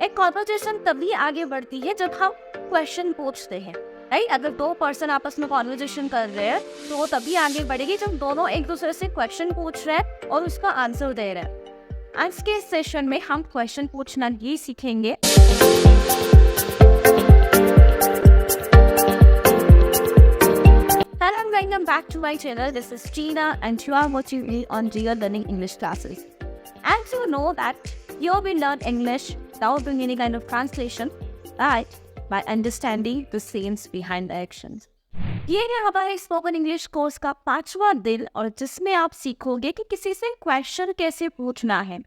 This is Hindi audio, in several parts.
एक कॉन्वर्सेशन तभी आगे बढ़ती है जब हम क्वेश्चन पूछते हैं, राइट। अगर दो पर्सन आपस में कॉन्वर्सेशन कर रहे हैं तो वो तभी आगे बढ़ेगी जब दोनों एक दूसरे से क्वेश्चन पूछ रहे हैं और उसका आंसर दे रहे हैं। आज के सेशन में हम क्वेश्चन पूछना ये सीखेंगे। Hello and welcome back to my channel. This is Tina and you are watching me on Real Learning English classes. As you know that you will learn English without doing any kind of translation, right? By understanding the scenes behind the actions. ये है हमारे स्पोकन इंग्लिश कोर्स का 5वां दिन और जिसमें आप सीखोगे कि किसी से क्वेश्चन कैसे पूछना है।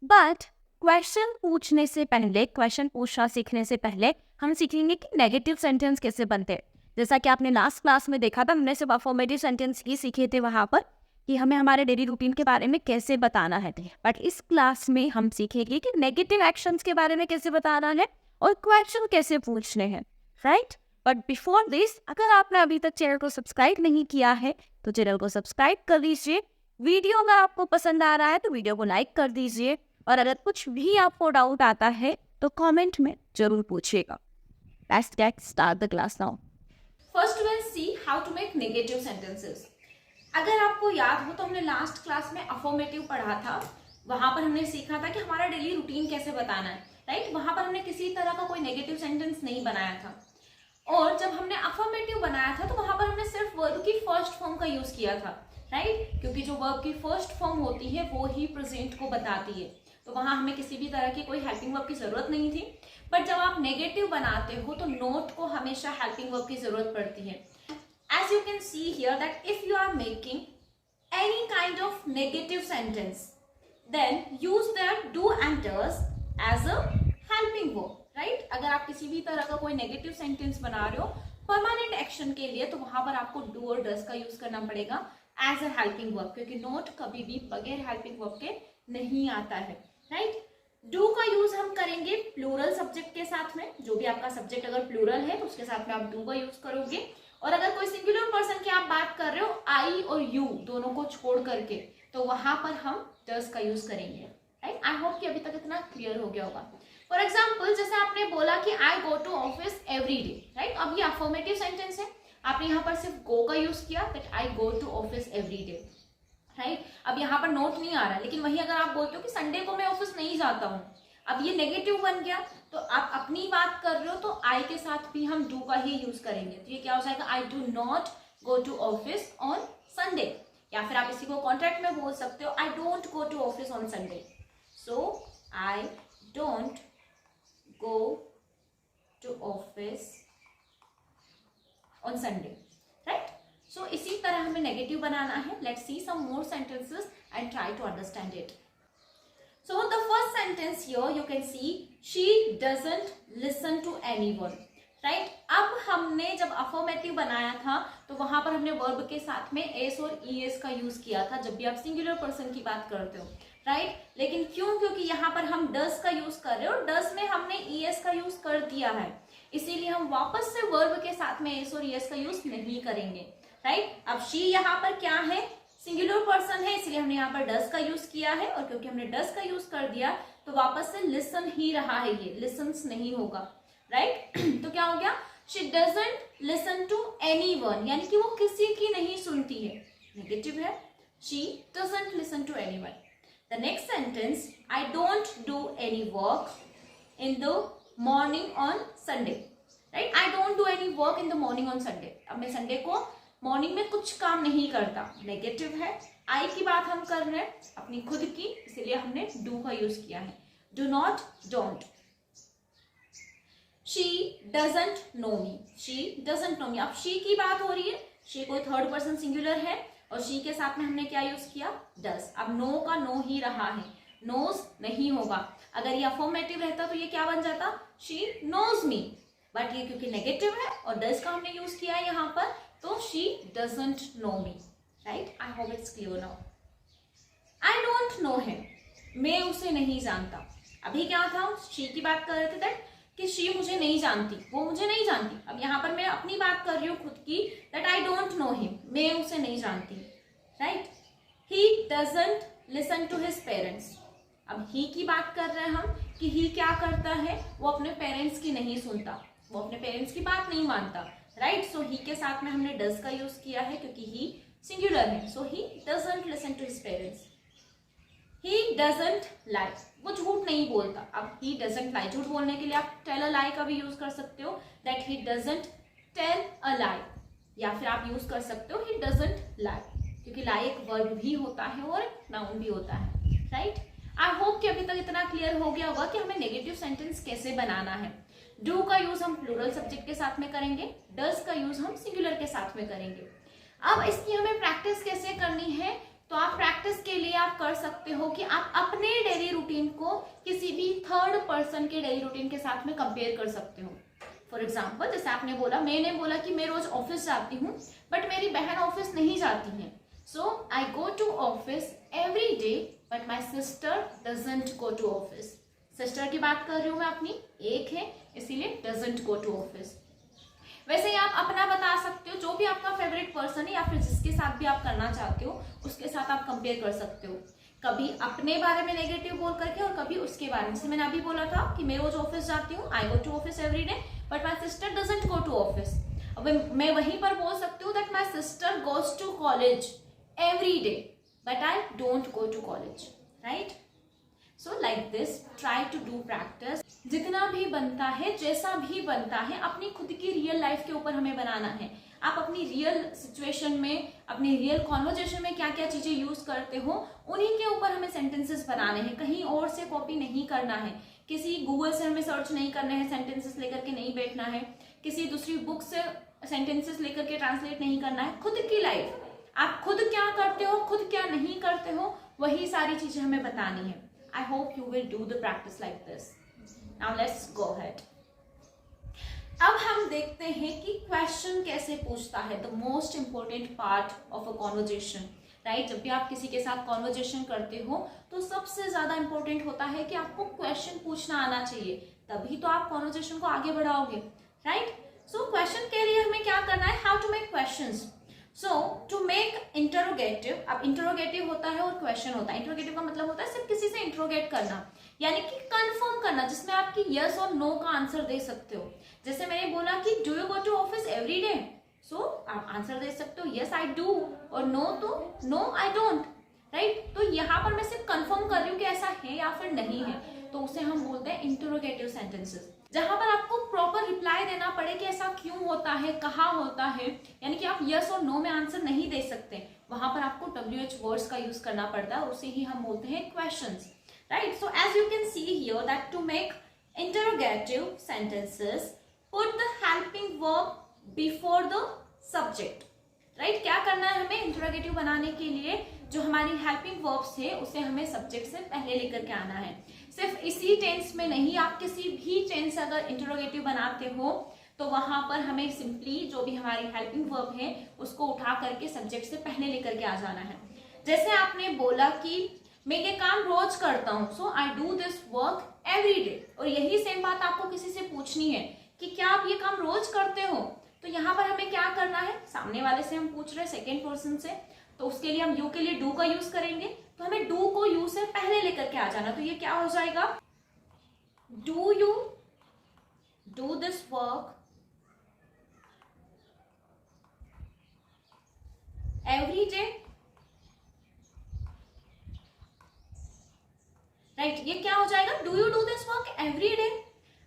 बट क्वेश्चन पूछने से पहले, क्वेश्चन पूछना सीखने से पहले हम सीखेंगे कि नेगेटिव सेंटेंस कैसे बनते हैं। जैसा कि आपने लास्ट क्लास में देखा था, हमने सिर्फ अफर्मेटिव सेंटेंस ही सीखे थे वहाँ पर कि हमें हमारे डेली रूटीन के बारे में कैसे बताना है। बट इस क्लास में हम सीखेंगे कि नेगेटिव एक्शंस के बारे में कैसे बताना है और क्वेश्चन कैसे पूछने हैं, राइट। बट बिफोर दिस, अगर आपने अभी तक चैनल को सब्सक्राइब नहीं किया है तो चैनल को सब्सक्राइब कर लीजिए। वीडियो अगर आपको पसंद आ रहा है तो वीडियो को लाइक कर दीजिए और अगर कुछ भी आपको डाउट आता है तो कमेंट में जरूर पूछिएगा। Let's get start the class now. First we'll see how to make negative sentences. अगर आपको याद हो तो हमने लास्ट क्लास में अफर्मेटिव पढ़ा था। वहां पर हमने सीखा था कि हमारा डेली रूटीन कैसे बताना है, राइट। वहां पर हमने किसी तरह का कोई नेगेटिव सेंटेंस नहीं बनाया था। और जब हमने अफर्मेटिव बनाया था तो वहां पर हमने सिर्फ वर्ब की फर्स्ट फॉर्म का यूज किया था, राइट। क्योंकि जो वर्ब की फर्स्ट फॉर्म होती है वो ही प्रेजेंट को बताती है, तो वहां हमें किसी भी तरह की कोई हेल्पिंग वर्ब की जरूरत नहीं थी। बट जब आप नेगेटिव बनाते हो तो नोट को हमेशा हेल्पिंग वर्ब की जरूरत पड़ती है। As you can see here that if you are making any kind of negative sentence, then use their do and does as a helping verb, right? अगर आप किसी भी तरह का कोई नेगेटिव सेंटेंस बना रहे हो परमानेंट एक्शन के लिए तो वहां पर आपको डू और डज का यूज करना पड़ेगा एज अ हेल्पिंग वर्ब, क्योंकि नोट कभी भी बगैर हेल्पिंग वर्ब के नहीं आता है, राइट। डू का यूज हम करेंगे प्लूरल सब्जेक्ट के साथ में। जो भी आपका सब्जेक्ट अगर प्लूरल है तो उसके साथ में आप डू का यूज करोगे। और अगर कोई सिंगुलर पर्सन की आप बात कर रहे हो आई और यू दोनों को छोड़ करके, तो वहां पर हम डज का यूज करेंगे, राइट। आई होप कि अभी तक इतना क्लियर हो गया होगा। फॉर एग्जाम्पल, जैसे आपने बोला कि I go to office every day, right. अब ये अफर्मेटिव सेंटेंस है, आपने यहाँ पर सिर्फ गो का यूज किया, that I go to office every day, right. अब यहाँ पर नोट नहीं आ रहा, लेकिन वही अगर आप बोलते हो कि संडे को मैं ऑफिस नहीं जाता हूँ, अब ये नेगेटिव बन गया, तो आप अपनी बात कर रहे हो तो आई के साथ भी हम डू का ही यूज करेंगे। तो ये क्या हो जाएगा, I do not go to office on Sunday. या फिर आप इसी को कॉन्ट्रैक्ट में बोल सकते हो, I don't go to office on Sunday. So I don't go to office on Sunday, right. So इसी तरह हमें नेगेटिव बनाना है। Let's see some more sentences and try to understand it. So the first sentence here you can see she doesn't listen to anyone, right? अब हमने जब अफर्मेटिव बनाया था तो वहां पर हमने वर्ब के साथ में एस और ईएस का यूज किया था जब भी आप सिंगुलर पर्सन की बात करते हो, राइट। लेकिन क्यों? क्योंकि यहाँ पर हम डज का यूज कर रहे हो और डज में हमने ईएस का यूज कर दिया है, इसीलिए हम वापस से वर्ब के साथ में एस और ईएस का यूज नहीं करेंगे, राइट। अब शी यहाँ पर क्या है, सिंगुलर पर्सन है, इसलिए हमने यहाँ पर डज का यूज किया है और क्योंकि हमने डज का यूज कर दिया तो वापस से लिसन ही रहा है, ये लिसन्स नहीं होगा, राइट। तो क्या हो गया, she doesn't listen to anyone, यानी कि वो किसी की नहीं सुनती है, नेगेटिव है, she doesn't listen to anyone. The next sentence, I don't do any work in the morning on Sunday, right. I don't do any work in the morning on Sunday. अब मैं संडे को मॉर्निंग में कुछ काम नहीं करता, नेगेटिव है। आई की बात हम कर रहे हैं अपनी खुद की, इसीलिए हमने डू का यूज किया है, do not, don't. She doesn't know me, she doesn't know me. अब शी की बात हो रही है, शी कोई थर्ड पर्सन सिंगुलर है और शी के साथ में हमने क्या यूज किया, डज। अब नो का नो ही रहा है, नोज नहीं होगा। अगर ये अफर्मेटिव रहता तो ये क्या बन जाता, शी नोज मी। बट ये क्योंकि नेगेटिव है और डज का हमने यूज किया है यहाँ पर, तो she doesn't know me, right? I hope it's clear now. I don't know him. मैं उसे नहीं जानता। अभी क्या था, she की बात कर रहे थे that कि she मुझे नहीं जानती, वो मुझे नहीं जानती। अब यहाँ पर मैं अपनी बात कर रही हूँ खुद की, that I don't know him. मैं उसे नहीं जानती, right? He doesn't listen to his parents. अब ही की बात कर रहे हैं हम कि ही क्या करता है, वो अपने पेरेंट्स की नहीं सुनता, वो अपने पेरेंट्स की बात नहीं मानता, राइट। सो ही के साथ में हमने डज का यूज किया है क्योंकि ही सिंगुलर है। So he doesn't listen to his parents. He doesn't lie, वो झूठ नहीं बोलता। अब ही डजंट लाई, झूठ बोलने के लिए आप टेल अ लाई का भी यूज कर सकते हो, that he doesn't tell a lie, या फिर आप यूज कर सकते हो ही डजंट लाई, क्योंकि लाई एक वर्ब भी होता है और नाउन भी होता है, राइट। आई होप कि अभी तक इतना क्लियर हो गया होगा कि हमें नेगेटिव सेंटेंस कैसे बनाना है। डू का यूज हम प्लूरल सब्जेक्ट के साथ में करेंगे, डज का यूज हम सिंगुलर के साथ में करेंगे। अब इसकी हमें प्रैक्टिस कैसे करनी है, तो आप प्रैक्टिस के लिए आप कर सकते हो कि आप अपने डेली रूटीन को किसी भी थर्ड पर्सन के डेली रूटीन के साथ में कंपेयर कर सकते हो। फॉर एग्जाम्पल, जैसे आपने बोला, मैंने बोला कि मैं रोज ऑफिस जाती हूँ बट मेरी बहन ऑफिस नहीं जाती है। So I go to office every day but my sister doesn't go to office. Sister की बात कर रही हूँ मैं अपनी, एक है इसीलिए डजंट गो टू ऑफिस। वैसे ही आप अपना बता सकते हो, जो भी आपका फेवरेट पर्सन है या फिर जिसके साथ भी आप करना चाहते हो उसके साथ आप कंपेयर कर सकते हो। कभी अपने बारे में नेगेटिव बोल करके और कभी उसके बारे में। जैसे मैंने अभी बोला था कि मैं रोज ऑफिस जाती हूँ, I go to office every day but my sister doesn't go to office. अब मैं वहीं पर बोल सकती हूँ that my sister goes to college every day but I don't go to college, right? So like this, try to do practice। जितना भी बनता है, जैसा भी बनता है, अपनी खुद की रियल लाइफ के ऊपर हमें बनाना है। आप अपनी रियल सिचुएशन में, अपनी रियल कॉन्वर्जेशन में क्या क्या चीजें यूज करते हो, उन्हीं के ऊपर हमें सेंटेंसेस बनाने हैं, कहीं और से कॉपी नहीं करना है। किसी गूगल से हमें सर्च नहीं करना है, सेंटेंसेस लेकर के नहीं बैठना है, किसी दूसरी बुक से सेंटेंसेस लेकर के ट्रांसलेट नहीं करना है। खुद की लाइफ, आप खुद क्या करते हो, खुद क्या नहीं करते हो, वही सारी चीजें हमें बतानी है। I hope you will do the practice like this. Now let's go ahead. अब हम देखते हैं कि क्वेश्चन कैसे पूछता है, the most important part of a conversation, right. जब भी आप किसी के साथ कॉन्वर्जेशन करते हो तो सबसे ज्यादा इंपॉर्टेंट होता है कि आपको क्वेश्चन पूछना आना चाहिए, तभी तो आप कॉन्वर्जेशन को आगे बढ़ाओगे, राइट। सो क्वेश्चन के लिए हमें क्या करना है, how to make questions. So to make interrogative, अब इंटरोगेटिव होता है और क्वेश्चन होता है। इंटरोगेटिव का मतलब होता है सिर्फ किसी से इंटरोगेट करना, यानी कि कंफर्म करना, जिसमें आपकी यस और नो का आंसर दे सकते हो। जैसे मैंने बोला कि do you go to office every day, so आप आंसर दे सकते हो यस आई डू, और नो तो नो आई डोंट, राइट। तो यहाँ पर मैं सिर्फ कंफर्म कर रही हूँ कि ऐसा है या फिर नहीं है, तो उसे हम बोलते हैं इंटरोगेटिव सेंटेंसेस। जहां पर आपको प्रॉपर रिप्लाई देना पड़े कि ऐसा क्यों होता है, कहाँ होता है, यानी कि आप यस और नो में आंसर नहीं दे सकते, वहां पर आपको WH वर्ड्स का यूज करना पड़ता है, और उसे ही हम बोलते हैं questions, right. So as you can see here that to make interrogative sentences put the helping verb before the subject, right. क्या करना है हमें इंटरोगेटिव बनाने के लिए, जो हमारी हेल्पिंग वर्ब्स है उसे हमें सब्जेक्ट से पहले लेकर के आना है। सिर्फ इसी टेंस में नहीं, आप किसी भी टेंस अगर इंटरोगेटिव बनाते हो तो वहां पर हमें सिंपली जो भी हमारी हेल्पिंग वर्ब है उसको उठा करके सब्जेक्ट से पहले लेकर के आ जाना है। जैसे आपने बोला कि मैं ये काम रोज करता हूँ, so I do this work every day, और यही सेम बात आपको किसी से पूछनी है कि क्या आप ये काम रोज करते हो, तो यहाँ पर हमें क्या करना है, सामने वाले से हम पूछ रहे हैं सेकेंड पर्सन से, तो उसके लिए हम यू के लिए डू का यूज करेंगे, तो हमें डू को यू से पहले लेकर के आ जाना। तो ये क्या हो जाएगा, do you do this work every day, right. ये क्या हो जाएगा, do you do this work every day.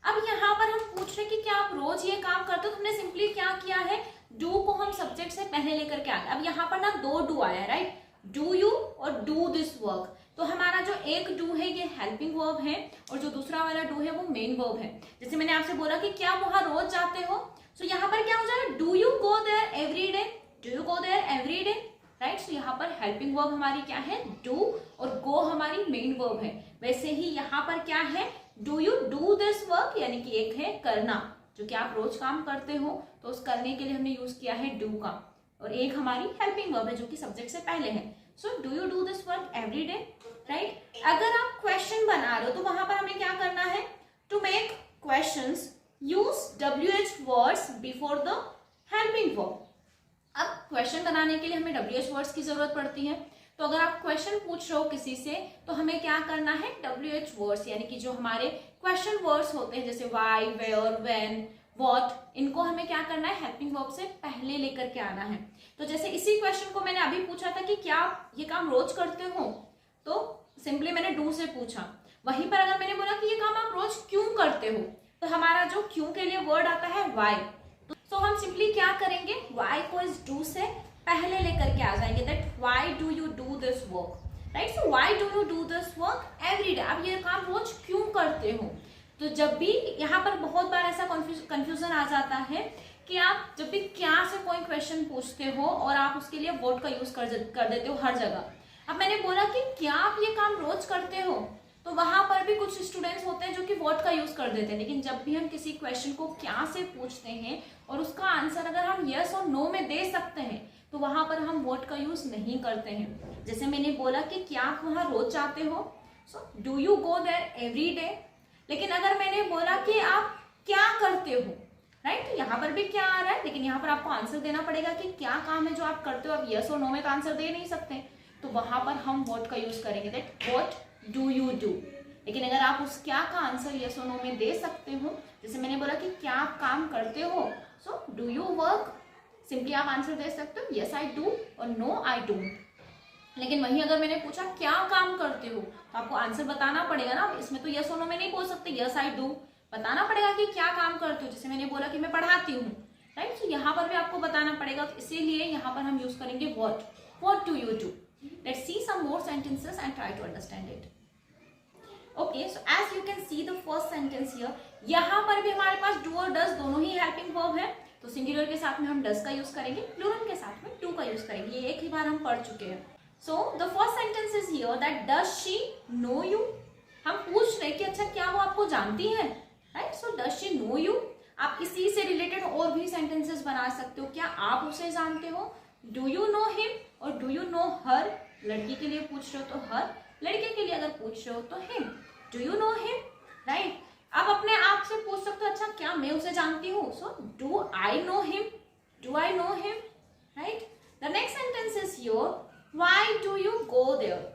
अब यहाँ पर हम पूछ रहे हैं कि क्या आप रोज ये काम करते हो, तो हमने सिंपली क्या किया है, डू को हम सब्जेक्ट से पहले लेकर के आ गए। अब यहाँ पर ना दो डू आया, राइट, डू यू और डू दिस वर्क। तो हमारा जो एक डू है ये हेल्पिंग वर्ब है, और जो दूसरा वाला डू है वो मेन वर्ब है। जैसे मैंने आपसे बोला कि क्या वहां रोज जाते हो, तो यहाँ पर क्या हो जाएगा, do you go there every day, do you go there every day, right. So यहाँ पर हेल्पिंग वर्ब हमारी क्या है, डू, और गो हमारी मेन वर्ब है। वैसे ही यहाँ पर क्या है, do you do this work, यानी कि एक है करना, जो कि आप रोज काम करते हो, तो उस करने के लिए हमने यूज किया है डू का, और एक हमारी हेल्पिंग वर्ब है जो कि सब्जेक्ट से पहले है। सो do you do this work every day, right. अगर आप क्वेश्चन बना रहे हो तो वहां पर हमें क्या करना है, to make questions use WH words before the helping verb. अब क्वेश्चन बनाने के लिए हमें WH वर्ड्स की जरूरत पड़ती है, तो अगर आप क्वेश्चन पूछ रहे हो किसी से तो हमें क्या करना है, WH वर्ड्स यानी कि जो हमारे क्वेश्चन वर्ड्स होते हैं जैसे वाई, वेयर, व्हेन, व्हाट, इनको हमें क्या करना है, हेल्पिंग वर्ब से पहले लेकर के आना है। तो जैसे इसी क्वेश्चन को मैंने अभी पूछा था कि क्या आप ये काम रोज करते हो, तो सिंपली मैंने डू से पूछा। वहीं पर अगर मैंने बोला कि ये काम आप रोज क्यों करते हो, तो हमारा जो क्यों के लिए वर्ड आता है वाई। तो हम सिंपली क्या करेंगे, वाई को इस डू से पहले लेकर के आ जाएंगे, that why do you do this work, right. So why do you do this work every day, आप ये काम रोज क्यों करते हो। तो जब भी यहाँ पर बहुत बार ऐसा कंफ्यूजन आ जाता है कि आप जब भी क्या से कोई क्वेश्चन पूछते हो और आप उसके लिए व्हाट का यूज कर देते हो हर जगह। अब मैंने बोला कि क्या आप ये काम रोज करते हो, तो वहां पर भी कुछ स्टूडेंट्स होते हैं जो कि व्हाट का यूज कर देते हैं। लेकिन जब भी हम किसी क्वेश्चन को क्या से पूछते हैं और उसका आंसर अगर हम यस और नो में दे सकते हैं तो वहां पर हम व्हाट का यूज नहीं करते हैं। जैसे मैंने बोला कि क्या आप वहां रोज जाते हो, so do you go there every day. लेकिन अगर मैंने बोला कि आप क्या करते हो, राइट, तो यहाँ पर भी क्या आ रहा है, लेकिन यहाँ पर आपको आंसर देना पड़ेगा कि क्या काम है जो आप करते हो। आप यस और नो में तो आंसर दे नहीं सकते, तो वहां पर हम व्हाट का यूज करेंगे, that what do you do. लेकिन अगर आप उस क्या का आंसर यस और नो में दे सकते हो, जैसे मैंने बोला कि क्या आप काम करते हो, so do you work, simply आप आंसर दे सकते हो यस आई डू और नो आई डोंट। लेकिन वहीं अगर मैंने पूछा क्या काम करते हो, तो आपको आंसर बताना पड़ेगा ना, इसमें तो यस और नो में नहीं बोल सकते यस आई डू, बताना पड़ेगा कि क्या काम करते हो। जैसे मैंने बोला कि मैं पढ़ाती हूँ, राइट, तो यहाँ पर भी आपको बताना पड़ेगा, तो इसीलिए यहाँ पर हम यूज करेंगे what do you do. Let's see some more sentences and try to understand it. Okay, so as you can see the first sentence here, यहाँ पर भी हमारे पास do और does दोनों ही helping verb है। तो सिंगुलर के साथ में हम does का यूज करेंगे, प्लूरल के साथ में do का यूज करेंगे। ये एक ही बार हम पढ़ चुके हैं। So the first sentence is here that does she know you? हम पूछ रहे कि अच्छा क्या वो आपको जानती है, right? So does she know you? आप इसी से रिलेटेड और भी सेंटेंसेस बना सकते हो। क्या आप उसे जानते हो, डू यू नो हिम और डू यू नो हर। लड़की के लिए पूछ रहे हो तो हर, लड़के के लिए अगर पूछ रहे हो तो him, do you know him, right. आप अपने आप से पूछ सकते हो अच्छा क्या मैं उसे जानती हूँ, so do I know him, do I know him, right. The next sentence is your why do you go there.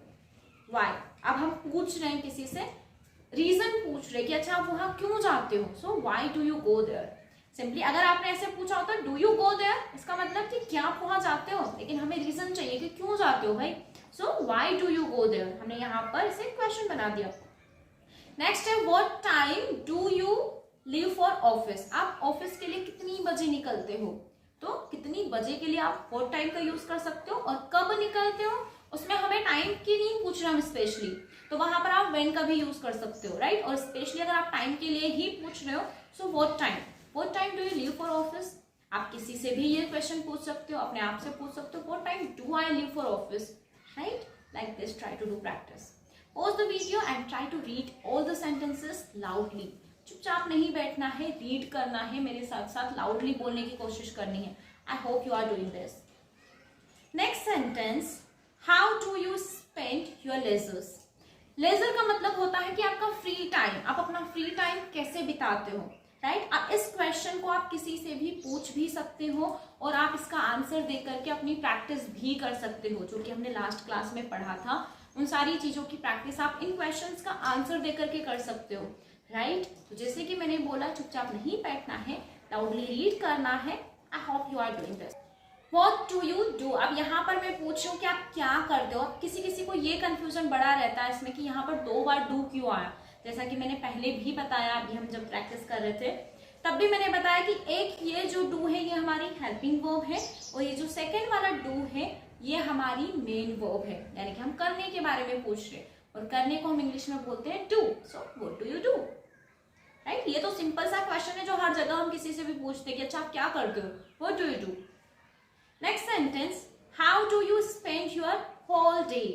Why, अब हम पूछ रहे हैं किसी से, रीजन पूछ रहे कि अच्छा आप वहां क्यों जाते हो, so why do you go there. Simply अगर आपने ऐसे पूछा होता डू यू गो देयर, इसका मतलब कि क्या आप वहां जाते हो, लेकिन हमें रीजन चाहिए कि क्यों जाते हो भाई, so why do you go there. हमने यहाँ पर इसे क्वेश्चन बना दिया। नेक्स्ट है what time do you leave for office. आप ऑफिस के लिए कितनी बजे निकलते हो, तो कितनी बजे के लिए आप व्हाट टाइम का यूज कर सकते हो, और कब निकलते हो उसमें हमें टाइम की नहीं पूछ रहा हम स्पेशली, तो वहां पर आप व्हेन का भी यूज कर सकते हो, राइट। और स्पेशली अगर आप टाइम के लिए ही पूछ रहे हो, so what time do you leave for office. आप किसी से भी ये क्वेश्चन पूछ सकते हो, अपने आप से पूछ सकते हो what time do I leave for office, right. Like this try to do practice. Pause the video and try to read all the sentences loudly. चुपचाप नहीं बैठना है, रीड करना है, मेरे साथ साथ लाउडली बोलने की कोशिश करनी है। I hope you are doing this. Next sentence, how do you spend your leisures. Leisure का मतलब होता है कि आपका फ्री टाइम, आप अपना फ्री टाइम कैसे बिताते हो, राइट। आप इस क्वेश्चन को आप किसी से भी पूछ भी सकते हो और आप इसका आंसर दे करके अपनी प्रैक्टिस भी कर सकते हो, जो कि हमने लास्ट क्लास में पढ़ा था। उन सारी चीजों की प्रैक्टिस आप इन क्वेश्चंस का आंसर दे करके कर सकते हो, राइट। तो जैसे कि मैंने बोला चुपचाप नहीं बैठना है, लाउडली रीड करना है। I hope you are doing this. What do you do. अब यहाँ पर मैं पूछ रही हूँ कि आप क्या करते हो। अब किसी को ये कंफ्यूजन बड़ा रहता है इसमें कि यहाँ पर 2 बार डू क्यों आया। जैसा कि मैंने पहले भी बताया, अभी हम जब प्रैक्टिस कर रहे थे तब भी मैंने बताया कि एक ये जो डू है ये हमारी हेल्पिंग वर्ब है, और ये जो सेकंड वाला डू है ये हमारी मेन वर्ब है, यानी कि हम करने के बारे में पूछ रहे हैं, और करने को हम इंग्लिश में बोलते हैं do. So what do you do, right. ये तो सिंपल सा क्वेश्चन है जो हर जगह हम किसी से भी पूछते हैं कि अच्छा आप क्या करते हो, what do you do. Next sentence, how do you spend your whole day,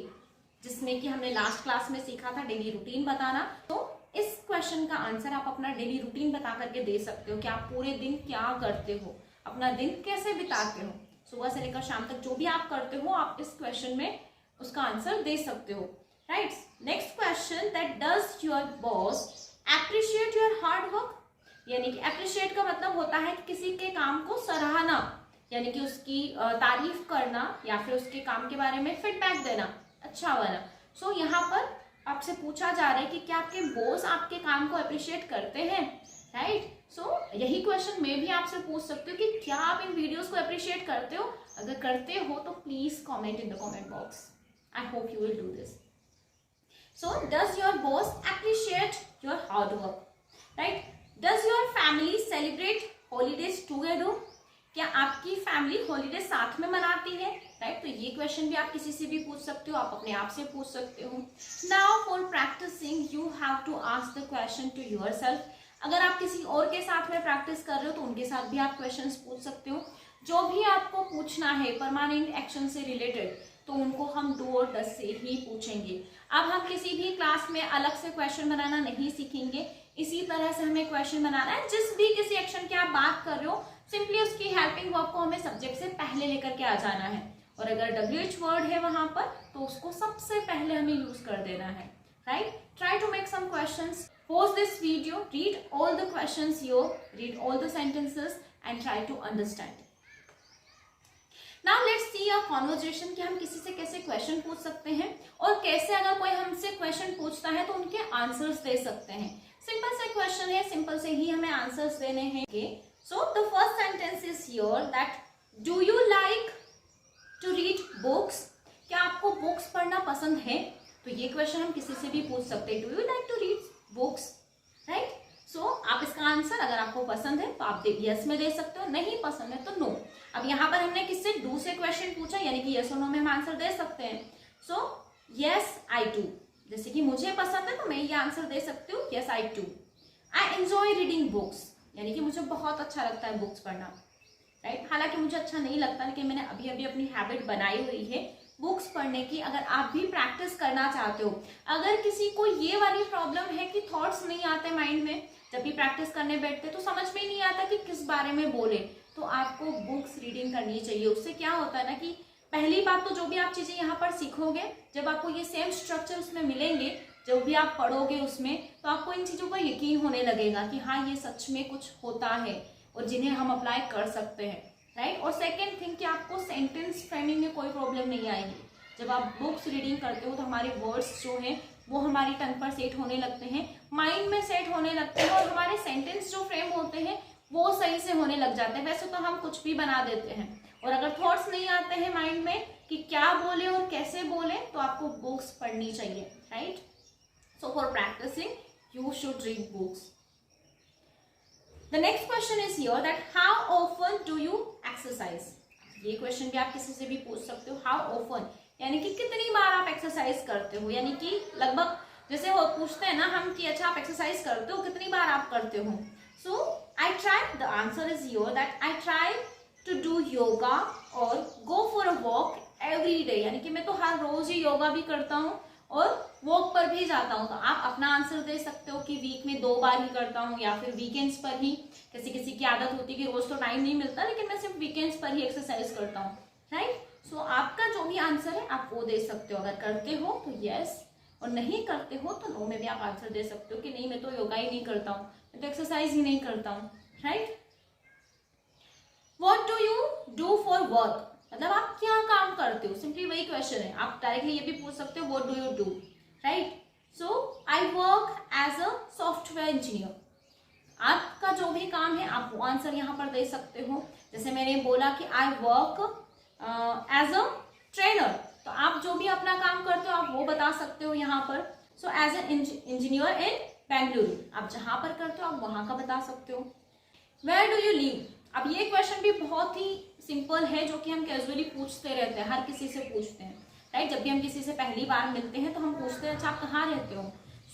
जिसमें कि हमने लास्ट क्लास में सीखा था डेली रूटीन बताना। तो इस क्वेश्चन का आंसर आप अपना डेली रूटीन बता करके दे सकते हो कि आप पूरे दिन क्या करते हो, अपना दिन कैसे बिताते हो, सुबह से लेकर शाम तक जो भी आप करते हो आप इस क्वेश्चन में उसका आंसर दे सकते हो, right. Next question, that does your boss appreciate your hard work. यानी कि एप्रिशिएट का मतलब होता है कि किसी के काम को सराहना, यानी कि उसकी तारीफ करना या फिर उसके काम के बारे में फीडबैक देना अच्छा वाला। सो यहाँ पर आपसे पूछा जा रहा है कि क्या आपके बॉस आपके काम को अप्रिशिएट करते हैं, राइट। सो यही क्वेश्चन मैं भी आपसे पूछ सकती हूँ कि क्या आप इन वीडियोस को अप्रिशिएट करते हो। अगर करते हो तो please comment in the comment box. I hope you will do this. So does your boss appreciate your hard work, right. Does your family celebrate holidays together, क्या आपकी फैमिली हॉलीडे साथ में मनाती है, राइट। तो ये क्वेश्चन भी आप किसी से भी पूछ सकते हो, आप अपने आप से पूछ सकते हो। Now for practicing you have to ask the question to yourself. अगर आप किसी और के साथ में प्रैक्टिस कर रहे हो तो उनके साथ भी आप क्वेश्चंस पूछ सकते हो। जो भी आपको पूछना है परमानेंट एक्शन से रिलेटेड तो उनको हम डू और डज से ही पूछेंगे। अब हम किसी भी क्लास में अलग से क्वेश्चन बनाना नहीं सीखेंगे, इसी तरह से हमें क्वेश्चन बनाना है। जिस भी किसी एक्शन की आप बात कर रहे हो सिंपली उसकी हेल्पिंग वर्ब को हमें सब्जेक्ट से पहले लेकर के आ जाना है, और अगर WH वर्ड है वहां पर तो उसको सबसे पहले हमें यूज कर देना है, right. Try to make some questions, pause this video, read all the questions here, read all the sentences and try to understand. Now let's see a conversation कि हम किसी से कैसे क्वेश्चन पूछ सकते हैं और कैसे अगर कोई हमसे क्वेश्चन पूछता है तो उनके आंसर्स दे सकते हैं। सिंपल से क्वेश्चन है, सिंपल से ही हमें आंसर्स देने हैं। So the first sentence is here that do you like to read books? क्या आपको बुक्स पढ़ना पसंद है? तो ये क्वेश्चन हम किसी से भी पूछ सकते हैं, do you like to read books, right? So आप इसका आंसर अगर आपको पसंद है तो आप यस में दे सकते हो, नहीं पसंद है तो नो। अब यहाँ पर हमने किससे डू से क्वेश्चन पूछा, यानी कि यस और नो में हम आंसर दे सकते हैं। सो यस आई डू, जैसे कि मुझे पसंद है तो मैं ये आंसर दे सकती हूँ yes I do. I enjoy reading books, यानी कि मुझे बहुत अच्छा लगता है बुक्स पढ़ना, राइट। हालांकि मुझे अच्छा नहीं लगता, लेकिन मैंने अभी अभी अपनी हैबिट बनाई हुई है बुक्स पढ़ने की। अगर आप भी प्रैक्टिस करना चाहते हो, अगर किसी को ये वाली प्रॉब्लम है कि थॉट्स नहीं आते माइंड में, जब भी प्रैक्टिस करने बैठते तो समझ में ही नहीं आता कि किस बारे में बोले, तो आपको बुक्स रीडिंग करनी चाहिए। उससे क्या होता है ना कि पहली बात तो जो भी आप चीजें यहाँ पर सीखोगे, जब आपको ये सेम स्ट्रक्चर उसमें मिलेंगे, जो भी आप पढ़ोगे उसमें, तो आपको इन चीजों पर यकीन होने लगेगा कि हाँ ये सच में कुछ होता है और जिन्हें हम अप्लाई कर सकते हैं, राइट। और सेकेंड थिंग कि आपको सेंटेंस फ्रेमिंग में कोई प्रॉब्लम नहीं आएगी। जब आप बुक्स रीडिंग करते हो तो हमारे वर्ड्स जो हैं वो हमारी टंग पर सेट होने लगते हैं, माइंड में सेट होने लगते हैं, और हमारे सेंटेंस जो फ्रेम होते हैं वो सही से होने लग जाते हैं। वैसे तो हम कुछ भी बना देते हैं, और अगर थॉट्स नहीं आते हैं माइंड में कि क्या बोले और कैसे बोले, तो आपको बुक्स पढ़नी चाहिए, right. So for practicing you should read books. The next question is here that how often do you exercise? ये क्वेश्चन भी आप किसी से भी पूछ सकते हो, how often यानी कि कितनी बार आप एक्सरसाइज करते हो, यानी कि लगभग जैसे वो पूछते हैं ना हम कि अच्छा आप एक्सरसाइज करते हो, कितनी बार आप करते हो। So I try, the answer is here that I try to do yoga और go for a walk every day, यानी कि मैं तो हर रोज ही योगा भी करता हूँ और वॉक पर भी जाता हूँ। तो आप अपना आंसर दे सकते हो कि वीक में 2 बार ही करता हूँ, या फिर वीकेंड्स पर ही। किसी किसी की आदत होती है कि रोज तो टाइम नहीं मिलता, लेकिन मैं सिर्फ वीकेंड्स पर ही एक्सरसाइज करता हूँ, राइट। सो आपका जो भी आंसर है आप वो दे सकते हो। अगर करते हो तो यस, और नहीं करते हो तो नो में भी आप आंसर दे सकते हो कि नहीं मैं तो योगा ही नहीं करता हूँ, मैं तो एक्सरसाइज ही नहीं करता हूँ, right. What do you do for work, मतलब आप क्या काम करते हो, सिंपली वही क्वेश्चन है। आप डायरेक्टली ये भी पूछ सकते हो what do you do, right. So I work as a software engineer, आपका जो भी काम है आप वो आंसर यहाँ पर दे सकते हो। जैसे मैंने बोला कि I work as a trainer, तो आप जो भी अपना काम करते हो आप वो बता सकते हो यहाँ पर। So as an engineer in Bengaluru, आप जहाँ पर करते हो आप वहाँ का बता सकते हो। वेयर डू यू लिव, अब ये क्वेश्चन भी बहुत ही सिंपल है, जो कि हम कैजुअली पूछते रहते हैं, हर किसी से पूछते हैं, राइट। जब भी हम किसी से पहली बार मिलते हैं तो हम पूछते हैं अच्छा आप कहाँ रहते हो।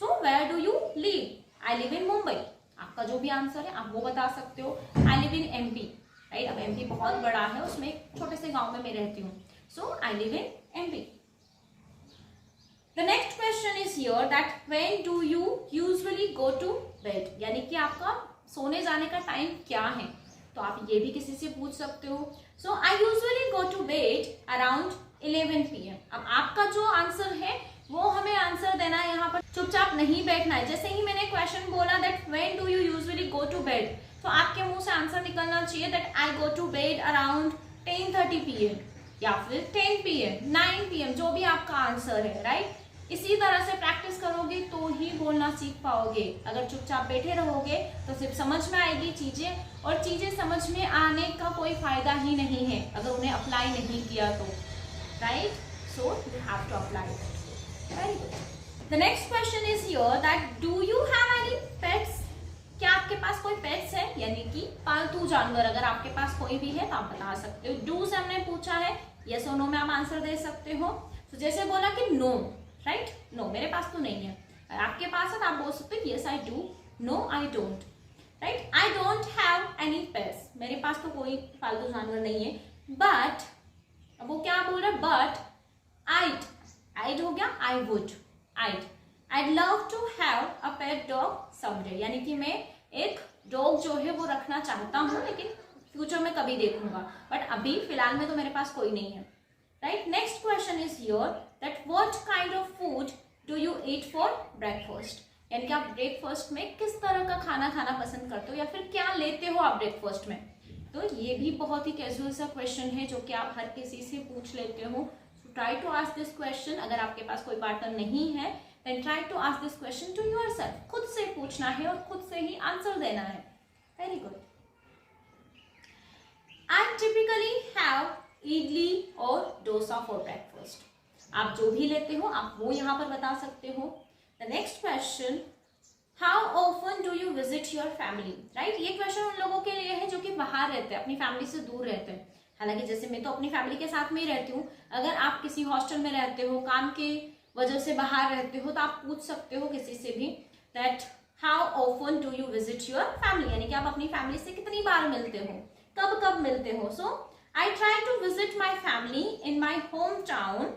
So where do you live, I live in Mumbai, आपका जो भी आंसर है आप वो बता सकते हो। आई लिव इन MP, राइट। अब MP बहुत बड़ा है, उसमें एक छोटे से गांव में मैं रहती हूँ। So I live in MP। The next question is here that when do you usually go to bed, यानी कि आपका सोने जाने का टाइम क्या है, तो आप ये भी किसी से पूछ सकते हो। So I usually go to bed around 11 PM। अब आपका जो आंसर है वो हमें आंसर देना है, यहाँ पर चुपचाप नहीं बैठना है। जैसे ही मैंने क्वेश्चन बोला that when do you usually go to bed, तो आपके मुंह से आंसर निकलना चाहिए that I go to bed around 10:30 PM या फिर 10 PM, 9 PM, जो भी आपका आंसर है, राइट। इसी तरह से प्रैक्टिस करोगे तो ही बोलना सीख पाओगे। अगर चुपचाप बैठे रहोगे तो सिर्फ समझ में आएगी चीजें, और चीजें समझ में आने का कोई फायदा ही नहीं है अगर उन्हें अप्लाई नहीं किया तो, right. So you have to apply it. Very good. The next question is here that do you have any pets? क्या आपके पास कोई पेट्स है, यानी कि पालतू जानवर अगर आपके पास कोई भी है तो आप बता सकते हो। डू से हमने पूछा है, यस और नो में आप आंसर दे सकते हो। तो जैसे बोला कि नो, राइट, नो मेरे पास तो नहीं है। अगर आपके पास है तो आप बोल सकते हो yes I do, no I don't, right. I don't have any pets, मेरे पास तो कोई पालतू जानवर नहीं है। बट अब वो क्या बोल रहा है, बट आइड हो गया, I would, I'd love to have a pet dog someday, यानी कि मैं एक डॉग जो है वो रखना चाहता हूँ, लेकिन फ्यूचर में कभी देखूंगा, बट अभी फिलहाल में तो मेरे पास कोई नहीं है, right. Next question is here that what kind of food do you eat for breakfast, यानी कि आप ब्रेकफास्ट में किस तरह का खाना खाना पसंद करते हो या फिर क्या लेते हो आप ब्रेकफास्ट में। तो ये भी बहुत ही कैजुअल सा क्वेश्चन है जो कि आप हर किसी से पूछ लेते हो। So try to ask this question. अगर आपके पास कोई पार्टनर नहीं है then try to ask this question to yourself. खुद से पूछना है और खुद से ही आंसर देना है। Very good. I typically have idli और डोसा for breakfast. आप जो भी लेते हो आप वो यहाँ पर बता सकते हो। The next question, how often do you visit your family? Right? ये क्वेश्चन उन लोगों के लिए है जो कि बाहर रहते हैं, अपनी फैमिली से दूर रहते हैं। हालांकि जैसे मैं तो अपनी फैमिली के साथ में ही रहती हूँ। अगर आप किसी हॉस्टल में रहते हो, काम के वजह से बाहर रहते हो, तो आप पूछ सकते हो किसी से भी that how often do you visit your family, यानी कि आप अपनी फैमिली से कितनी बार मिलते हो, कब कब मिलते हो। So I try to visit my family in my home town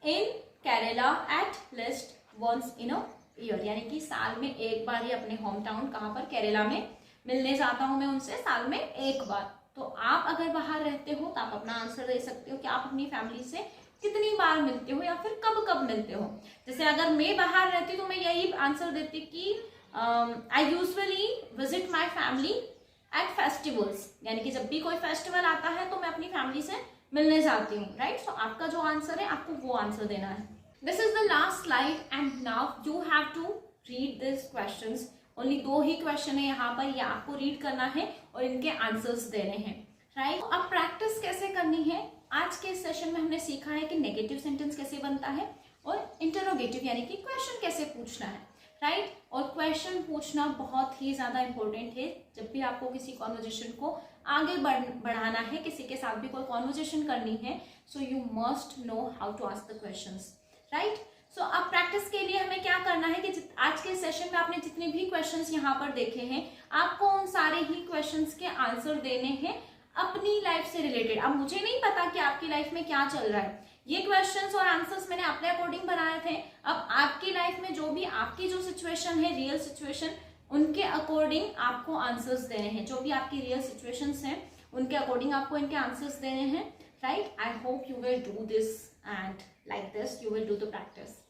in Kerala at least once in a year, यानी कि साल में एक बार ही अपने होम टाउन कहाँ पर, केरला में मिलने जाता हूँ मैं उनसे साल में एक बार। तो आप अगर बाहर रहते हो तो आप अपना आंसर दे सकते हो कि आप अपनी फैमिली से कितनी बार मिलते हो या फिर कब कब मिलते हो। जैसे अगर मैं बाहर रहती तो मैं यही आंसर देती कि I usually visit my family at festivals, यानी कि जब भी कोई फेस्टिवल आता है तो मैं अपनी फैमिली से मिलने जाती हूँ, राइट। सो आपका जो आंसर है आपको वो आंसर देना है। This is the last slide and now you have to read this questions. Only 2 ही क्वेश्चन है यहाँ पर, ये आपको रीड करना है और इनके आंसर्स देने हैं, राइट। अब प्रैक्टिस कैसे करनी है, आज के सेशन में हमने सीखा है कि नेगेटिव सेंटेंस कैसे बनता है और इंटरोगेटिव यानी कि क्वेश्चन कैसे पूछना है, राइट। और क्वेश्चन पूछना बहुत ही ज़्यादा इंपॉर्टेंट है जब भी आपको किसी कॉन्वर्जेशन को आगे बढ़ाना है, किसी के साथ भी कोई कॉन्वर्जेशन करनी है। So you must know how to ask the questions, right. So अब प्रैक्टिस के लिए हमें क्या करना है कि आज के सेशन में आपने जितने भी क्वेश्चंस यहाँ पर देखे हैं, आपको उन सारे ही क्वेश्चंस के आंसर देने हैं अपनी लाइफ से रिलेटेड। अब मुझे नहीं पता कि आपकी लाइफ में क्या चल रहा है, ये क्वेश्चंस और आंसर्स मैंने अपने अकॉर्डिंग बनाए थे। अब आपकी लाइफ में जो भी आपकी जो सिचुएशन है, रियल सिचुएशन, उनके अकॉर्डिंग आपको आंसर्स देने हैं। जो भी आपकी रियल सिचुएशंस हैं उनके अकॉर्डिंग आपको इनके आंसर्स देने हैं, right. I hope you will do this and like this you will do the practice.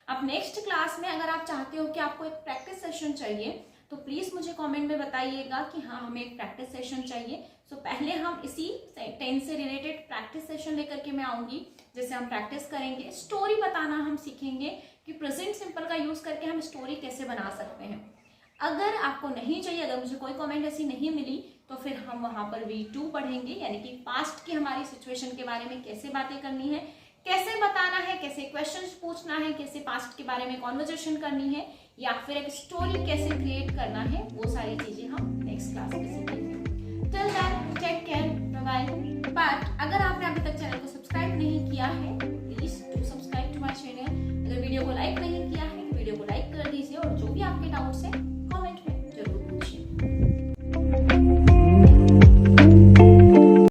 अब नेक्स्ट क्लास में अगर आप चाहते हो कि आपको एक प्रैक्टिस सेशन चाहिए तो प्लीज़ मुझे कमेंट में बताइएगा कि हाँ हमें एक प्रैक्टिस सेशन चाहिए। सो पहले हम इसी टेंस से रिलेटेड प्रैक्टिस सेशन लेकर के मैं आऊँगी, जैसे हम प्रैक्टिस करेंगे, स्टोरी बताना हम सीखेंगे कि प्रेजेंट सिंपल का यूज़ करके हम स्टोरी कैसे बना सकते हैं। अगर आपको नहीं चाहिए, अगर मुझे कोई कमेंट ऐसी नहीं मिली तो फिर हम वहाँ पर V2 पढ़ेंगे, यानी कि पास्ट की हमारी सिचुएशन के बारे में कैसे बातें करनी है, कैसे बताना है, कैसे क्वेश्चंस पूछना है, कैसे पास्ट के बारे में कॉन्वर्जेशन करनी है, या फिर एक स्टोरी कैसे क्रिएट करना है, वो सारी चीजें हम नेक्स्ट क्लास में सीखेंगे। Till then take care, bye bye. But अगर आपने अभी तक चैनल को सब्सक्राइब नहीं किया है